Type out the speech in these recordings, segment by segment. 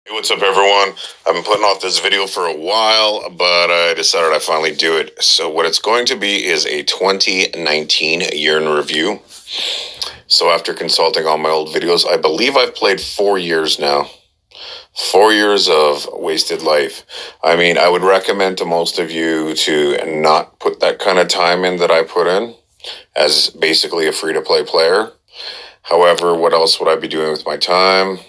Hey, what's up, everyone? I've been putting off this video for a while, but I decided I'd finally do it. So what it's going to be is a 2019 year in review. So after consulting all my old videos, I believe I've played 4 years now. 4 years of wasted life. I mean, I would recommend to most of you to not put that kind of time in that I put in, as basically a free-to-play player. However, what else would I be doing with my time?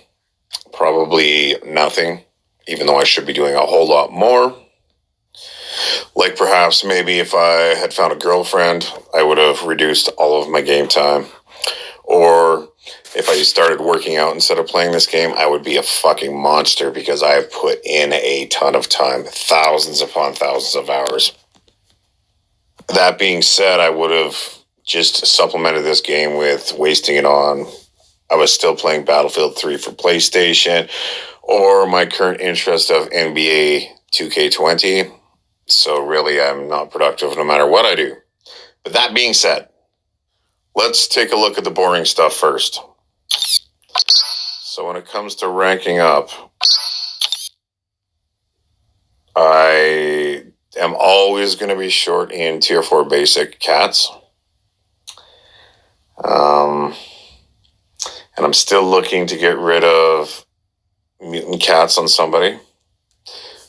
Probably nothing, even though I should be doing a whole lot more. Like perhaps maybe if I had found a girlfriend, I would have reduced all of my game time. Or if I started working out instead of playing this game, I would be a fucking monster because I have put in a ton of time, thousands upon thousands of hours. That being said, I would have just supplemented this game with wasting it on. I was still playing Battlefield 3 for PlayStation, or my current interest of NBA 2K20. So really, I'm not productive no matter what I do. But that being said, let's take a look at the boring stuff first. So when it comes to ranking up, I am always going to be short in Tier 4 basic cats. And I'm still looking to get rid of mutant cats on somebody.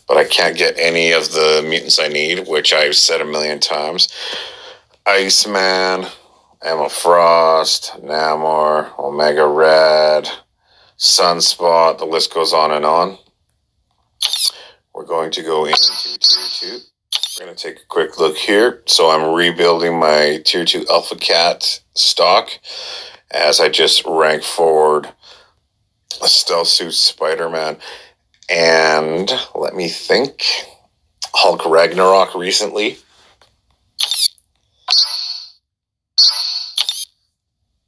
But I can't get any of the mutants I need, which I've said a million times. Iceman, Emma Frost, Namor, Omega Red, Sunspot, the list goes on and on. We're going to go into Tier 2. We're going to take a quick look here. So I'm rebuilding my Tier 2 Alpha Cat stock as I just rank forward a Stealth Suit Spider-Man. And let me think, Hulk Ragnarok recently.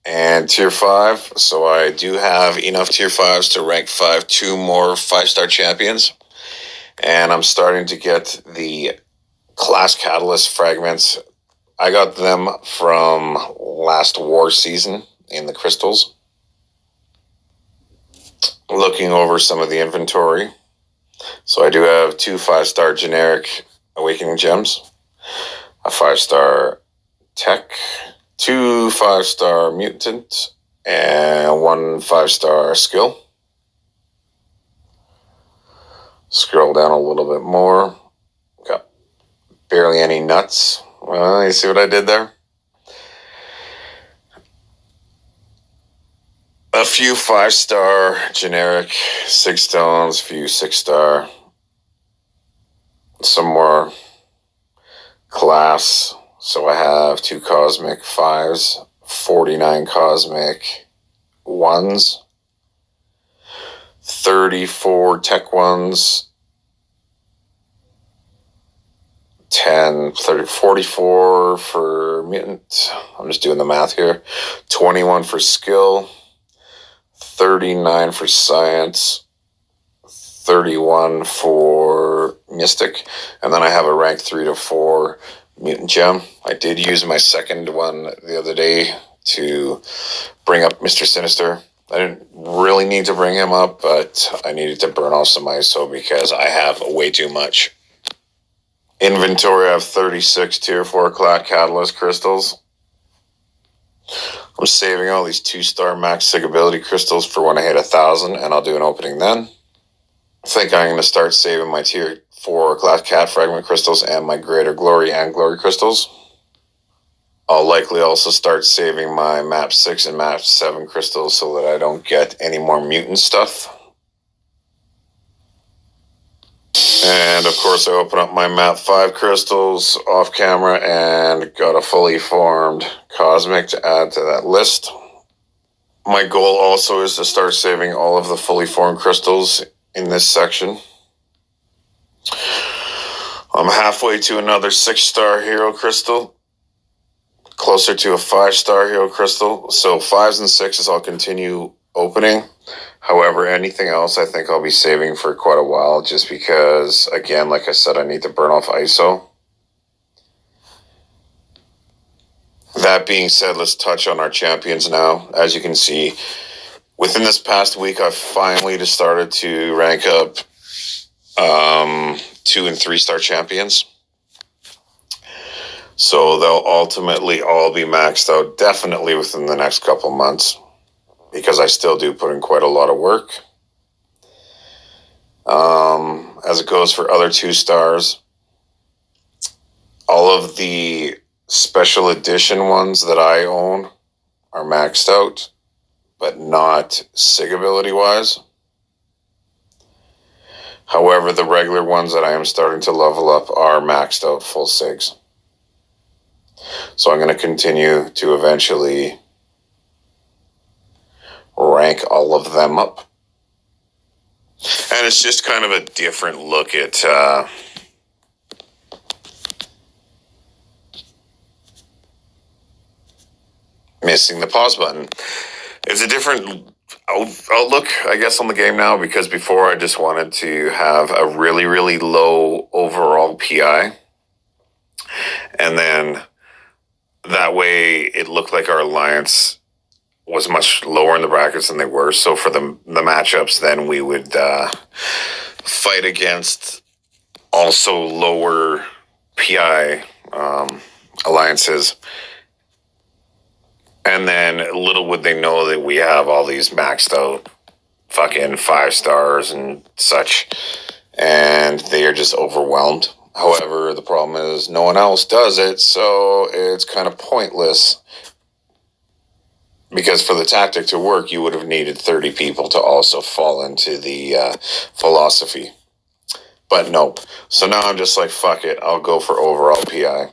And Tier 5, so I do have enough Tier 5s to rank 2 more 5-star champions. And I'm starting to get the Class Catalyst fragments. I got them from last war season in the crystals. Looking over some of the inventory. So I do have 2 5-star generic Awakening Gems, a 5-star Tech, 2 5-star Mutant, and 1 5-star Skill. Scroll down a little bit more. Got barely any nuts. Well, you see what I did there? A few 5-star generic 6 stones, few 6-star. Some more class. So I have 2 cosmic 5s, 49 cosmic 1s, 34 tech 1s, 44 for mutant. I'm just doing the math here. 21 for skill, 39 for science, 31 for mystic, and then I have a rank 3 to 4 mutant gem. I did use my second one the other day to bring up Mr. Sinister. I didn't really need to bring him up, but I needed to burn off some ISO because I have way too much. Inventory, I have 36 Tier 4 Catalyst crystals. I'm saving all these 2-star max sig ability crystals for when I hit 1,000, and I'll do an opening then. I think I'm going to start saving my Tier 4 Class Cat fragment crystals and my Greater Glory and Glory crystals. I'll likely also start saving my Map 6 and Map 7 crystals so that I don't get any more mutant stuff. And of course I open up my Map 5 crystals off camera and got a fully formed Cosmic to add to that list. My goal also is to start saving all of the fully formed crystals in this section. I'm halfway to another 6-star hero crystal, closer to a 5-star hero crystal. So 5s and 6s I'll continue opening. However, anything else I think I'll be saving for quite a while just because, again, like I said, I need to burn off ISO. That being said, let's touch on our champions now. As you can see, Within this past week, I've finally just started to rank up 2 and 3 star champions. So they'll ultimately all be maxed out definitely within the next couple months, because I still do put in quite a lot of work. As it goes for other 2 stars, all of the special edition ones that I own are maxed out, but not SIG ability wise. However, the regular ones that I am starting to level up are maxed out full SIGs. So I'm going to continue to eventually rank all of them up. And it's just kind of a different look at missing the pause button. It's a different outlook, I guess, on the game now, because before I just wanted to have a really, really low overall PI. And then that way it looked like our alliance was much lower in the brackets than they were. So for the matchups, then we would fight against also lower PI alliances. And then little would they know that we have all these maxed out fucking 5 stars and such, and they are just overwhelmed. However, the problem is no one else does it, so it's kind of pointless. Because for the tactic to work, you would have needed 30 people to also fall into the philosophy. But nope. So now I'm just like, fuck it, I'll go for overall PI.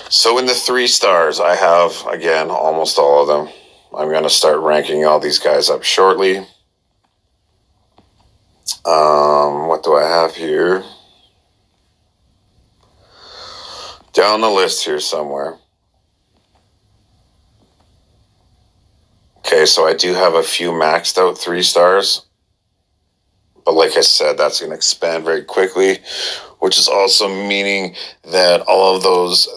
So in the 3 stars, I have, again, almost all of them. I'm going to start ranking all these guys up shortly. What do I have here? Down the list here somewhere. Okay, so I do have a few maxed out 3 stars. But like I said, that's going to expand very quickly, which is also meaning that all of those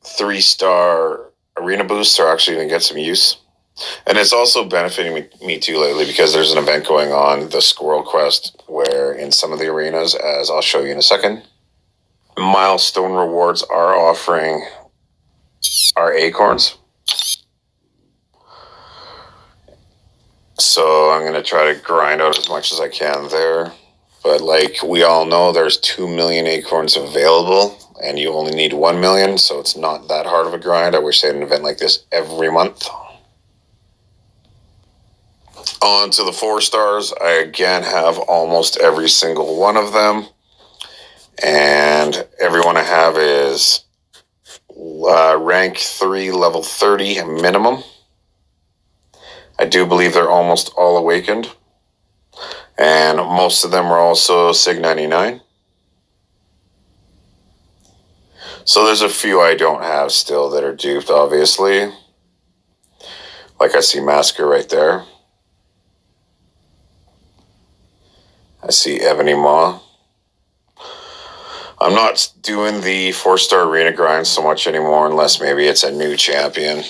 3-star arena boosts are actually going to get some use. And it's also benefiting me too lately, because there's an event going on, the Squirrel Quest, where in some of the arenas, as I'll show you in a second, milestone rewards are offering our acorns. So I'm going to try to grind out as much as I can there. But like we all know, there's 2 million acorns available, and you only need 1 million, so it's not that hard of a grind. I wish they had an event like this every month. On to the 4 stars. I again have almost every single one of them. And everyone I have is rank 3, level 30 minimum. I do believe they're almost all awakened. And most of them are also SIG 99. So there's a few I don't have still that are duped, obviously. Like I see Massacre right there. I see Ebony Maw. I'm not doing the 4-star arena grind so much anymore, unless maybe it's a new champion.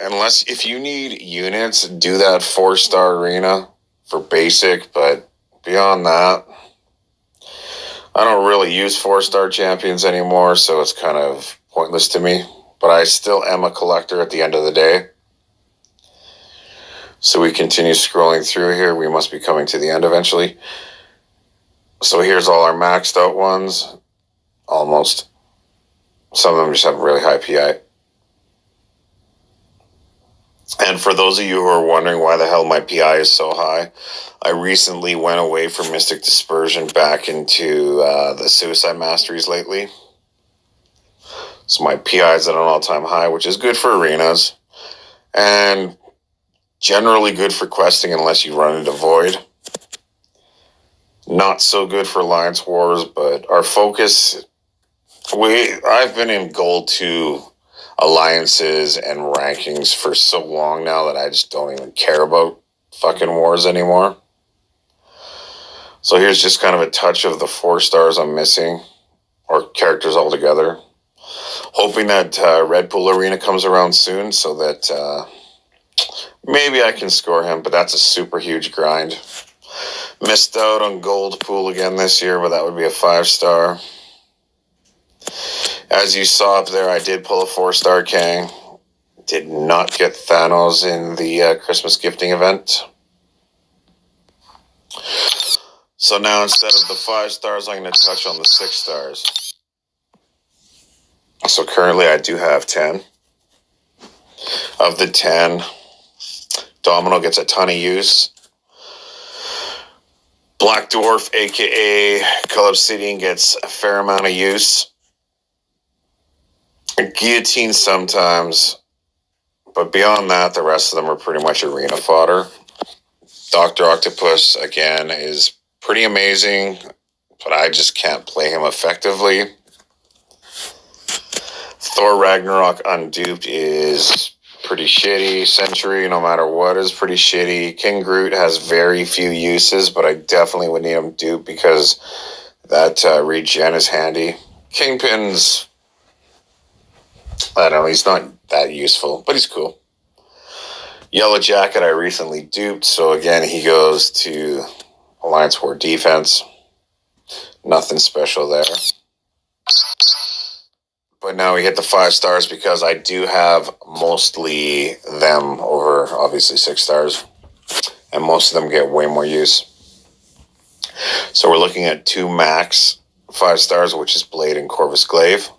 Unless if you need units, do that 4-star arena for basic, but beyond that, I don't really use 4-star champions anymore, so it's kind of pointless to me. But I still am a collector at the end of the day. So we continue scrolling through here. We must be coming to the end eventually. So here's all our maxed out ones. Almost. Some of them just have really high PI. And for those of you who are wondering why the hell my PI is so high, I recently went away from Mystic Dispersion back into the Suicide Masteries lately. So my PI is at an all-time high, which is good for arenas. And generally good for questing unless you run into Void. Not so good for Alliance Wars, but our focus... I've been in Gold 2 alliances and rankings for so long now that I just don't even care about fucking wars anymore. So here's just kind of a touch of the 4 stars I'm missing, or characters altogether. Hoping that Red Pool Arena comes around soon so that maybe I can score him, but that's a super huge grind. Missed out on Gold Pool again this year, but that would be a 5-star. As you saw up there, I did pull a 4-star Kang. Did not get Thanos in the Christmas gifting event. So now instead of the 5 stars, I'm going to touch on the 6 stars. So currently I do have 10. Of the 10, Domino gets a ton of use. Black Dwarf, aka Cull Obsidian, gets a fair amount of use. Guillotine sometimes, but beyond that, the rest of them are pretty much arena fodder. Dr. Octopus, again, is pretty amazing, but I just can't play him effectively. Thor Ragnarok Unduped is pretty shitty. Sentry, no matter what, is pretty shitty. King Groot has very few uses, but I definitely would need him duped because that regen is handy. Kingpin's, I don't know, he's not that useful, but he's cool. Yellow Jacket I recently duped, so again, he goes to Alliance War Defense. Nothing special there. But now we hit the 5 stars because I do have mostly them over, obviously, 6 stars. And most of them get way more use. So we're looking at 2 max 5 stars, which is Blade and Corvus Glaive.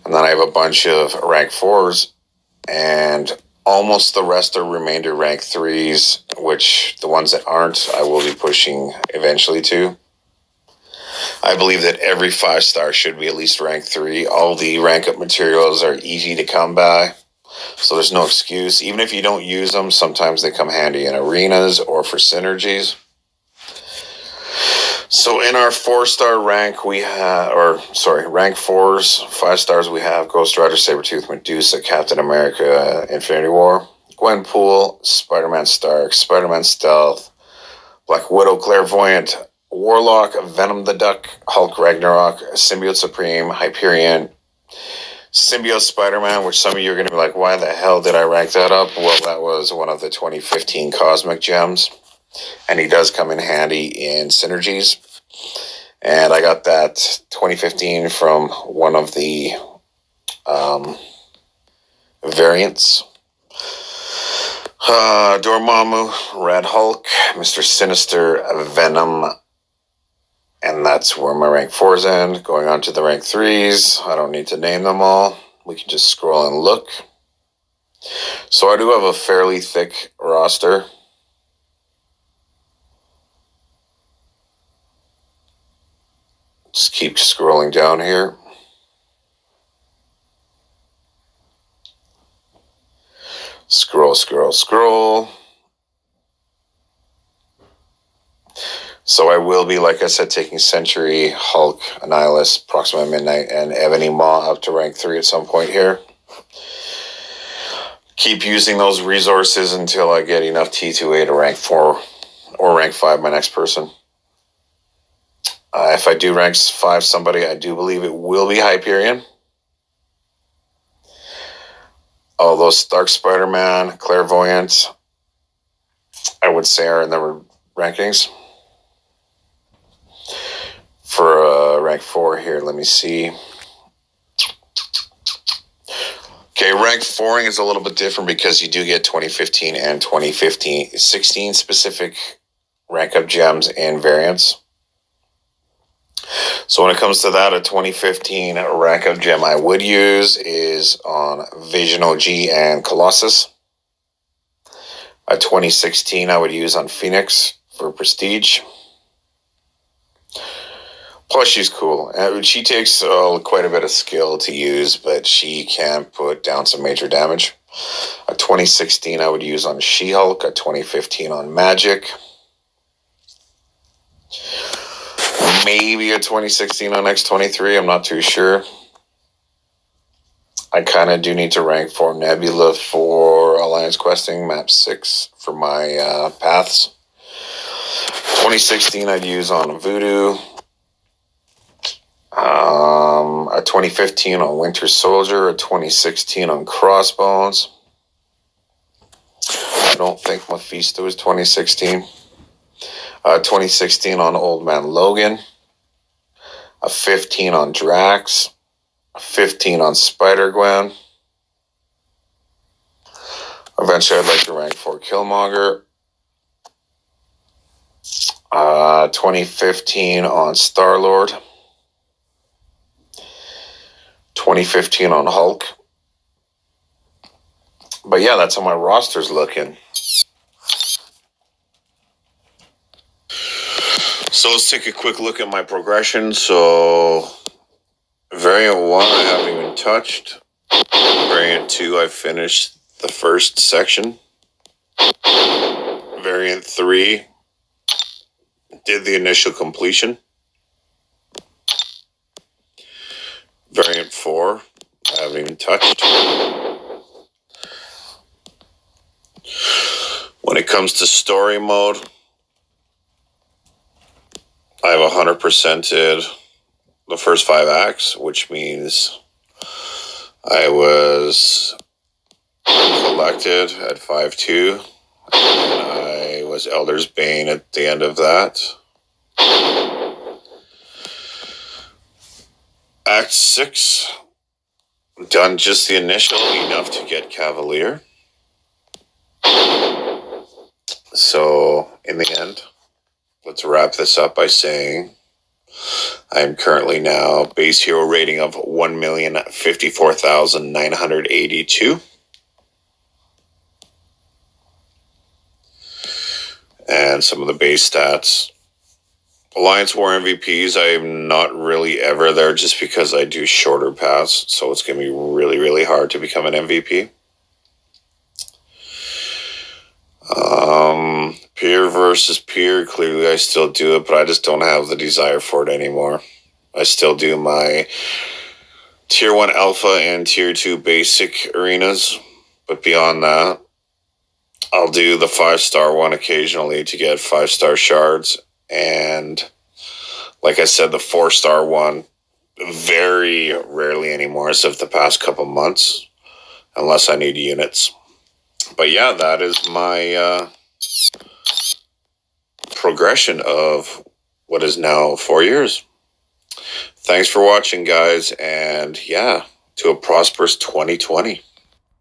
And then I have a bunch of rank 4s. And almost the rest are remainder rank 3s, which the ones that aren't, I will be pushing eventually to. I believe that every 5-star should be at least rank 3. All the rank up materials are easy to come by, so there's no excuse. Even if you don't use them, sometimes they come handy in arenas or for synergies. So in our 4-star rank, we have, rank 4s, 5 stars, we have Ghost Rider, Sabretooth, Medusa, Captain America, Infinity War, Gwenpool, Spider-Man Stark, Spider-Man Stealth, Black Widow, Clairvoyant, Warlock, Venom the Duck, Hulk Ragnarok, Symbiote Supreme, Hyperion, Symbiote Spider-Man, which some of you are going to be like, why the hell did I rank that up? Well, that was one of the 2015 Cosmic Gems, and he does come in handy in synergies. And I got that 2015 from one of the variants. Dormammu, Red Hulk, Mr. Sinister, Venom, and that's where my rank 4s end. Going on to the rank 3s. I don't need to name them all. We can just scroll and look. So I do have a fairly thick roster. Just keep scrolling down here. Scroll, scroll, scroll. So I will be, like I said, taking Sentry, Hulk, Annihilus, Proxima Midnight, and Ebony Maw up to rank 3 at some point here. Keep using those resources until I get enough T2A to rank 4 or rank 5 my next person. If I do rank 5 somebody, I do believe it will be Hyperion. Although Stark Spider-Man, Clairvoyant, I would say are in the rankings. For rank 4 here, let me see. Okay, rank 4ing is a little bit different because you do get 2015 and 16 specific rank up gems and variants. So when it comes to that, a 2015 rank up gem I would use is on Vision OG and Colossus. A 2016 I would use on Phoenix for Prestige. Plus, she's cool. She takes quite a bit of skill to use, but she can put down some major damage. A 2016 I would use on She-Hulk. A 2015 on Magic. Maybe a 2016 on X-23. I'm not too sure. I kind of do need to rank for Nebula for Alliance Questing. Map 6 for my paths. 2016 I'd use on Voodoo. A 2015 on Winter Soldier, a 2016 on Crossbones, I don't think Mephisto is 2016. 2016 on Old Man Logan. A 15 on Drax. A 15 on Spider-Gwen. Eventually, I'd like to rank for Killmonger. 2015 on Star-Lord. 2015 on Hulk. But yeah, that's how my roster's looking. So let's take a quick look at my progression. So Variant 1 I haven't even touched. Variant 2 I finished the first section. Variant 3 did the initial completion. Variant 4 I haven't even touched. When it comes to story mode, I have 100%ed the first 5 acts, which means I was collected at 5-2, and I was Elder's Bane at the end of that. Act 6, done just the initial, enough to get Cavalier. So, in the end, let's wrap this up by saying I am currently now base hero rating of 1,054,982. And some of the base stats. Alliance War MVPs, I'm not really ever there just because I do shorter paths. So it's going to be really, really hard to become an MVP. Peer versus peer, clearly I still do it, but I just don't have the desire for it anymore. I still do my Tier 1 Alpha and Tier 2 Basic arenas, but beyond that, I'll do the 5-star one occasionally to get 5-star shards, and like I said, the 4-star one very rarely anymore as of the past couple months, unless I need units. But yeah, that is my progression of what is now 4 years. Thanks for watching, guys, and yeah, to a prosperous 2020.